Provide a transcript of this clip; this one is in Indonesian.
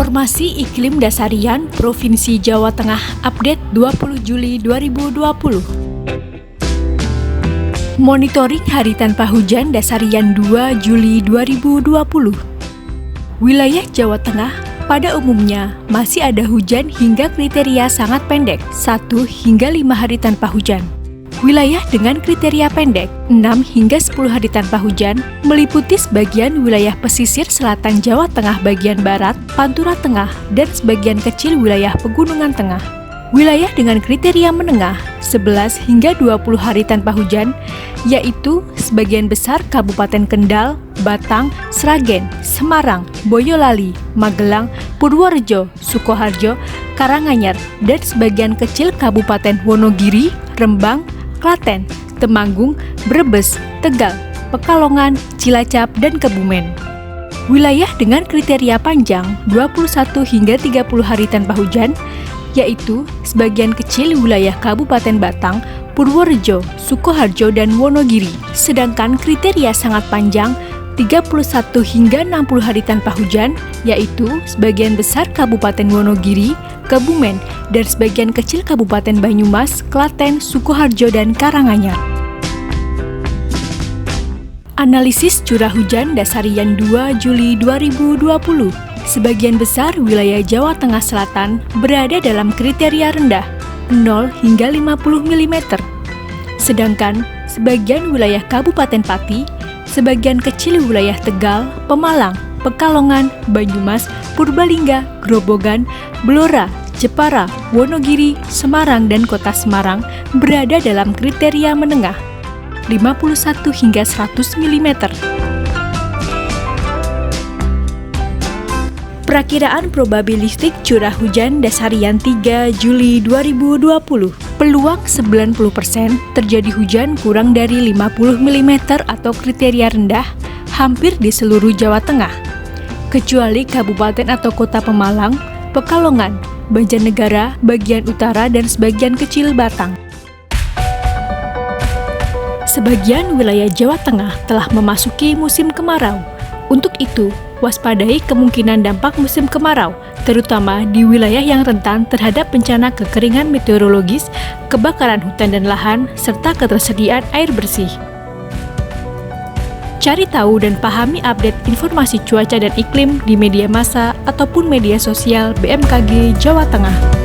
Informasi Iklim Dasarian Provinsi Jawa Tengah update 20 Juli 2020. Monitoring Hari Tanpa Hujan Dasarian 2 Juli 2020. Wilayah Jawa Tengah pada umumnya masih ada hujan hingga kriteria sangat pendek, 1 hingga 5 hari tanpa hujan. Wilayah dengan kriteria pendek, 6 hingga 10 hari tanpa hujan, meliputi sebagian wilayah pesisir selatan Jawa Tengah bagian barat, Pantura Tengah, dan sebagian kecil wilayah Pegunungan Tengah. Wilayah dengan kriteria menengah, 11 hingga 20 hari tanpa hujan, yaitu sebagian besar Kabupaten Kendal, Batang, Sragen, Semarang, Boyolali, Magelang, Purworejo, Sukoharjo, Karanganyar, dan sebagian kecil Kabupaten Wonogiri, Rembang, Klaten, Temanggung, Brebes, Tegal, Pekalongan, Cilacap, dan Kebumen. Wilayah dengan kriteria panjang 21 hingga 30 hari tanpa hujan, yaitu sebagian kecil wilayah Kabupaten Batang, Purworejo, Sukoharjo, dan Wonogiri. Sedangkan kriteria sangat panjang 31 hingga 60 hari tanpa hujan, yaitu sebagian besar Kabupaten Wonogiri, Kebumen, dan sebagian kecil Kabupaten Banyumas, Klaten, Sukoharjo, dan Karanganyar. Analisis curah hujan Dasarian 2 Juli 2020. Sebagian besar wilayah Jawa Tengah Selatan berada dalam kriteria rendah, 0 hingga 50 mm. Sedangkan sebagian wilayah Kabupaten Pati, sebagian kecil wilayah Tegal, Pemalang, Pekalongan, Banyumas, Purbalingga, Grobogan, Blora, Jepara, Wonogiri, Semarang, dan Kota Semarang berada dalam kriteria menengah, 51 hingga 100 mm. Perakiraan probabilistik curah hujan Dasarian 3 Juli 2020. Peluang 90% terjadi hujan kurang dari 50 mm atau kriteria rendah hampir di seluruh Jawa Tengah, kecuali Kabupaten atau Kota Pemalang, Pekalongan, Banjarnegara, bagian utara, dan sebagian kecil Batang. Sebagian wilayah Jawa Tengah telah memasuki musim kemarau. Untuk itu, waspadai kemungkinan dampak musim kemarau, terutama di wilayah yang rentan terhadap bencana kekeringan meteorologis, kebakaran hutan dan lahan, serta ketersediaan air bersih. Cari tahu dan pahami update informasi cuaca dan iklim di media massa ataupun media sosial BMKG Jawa Tengah.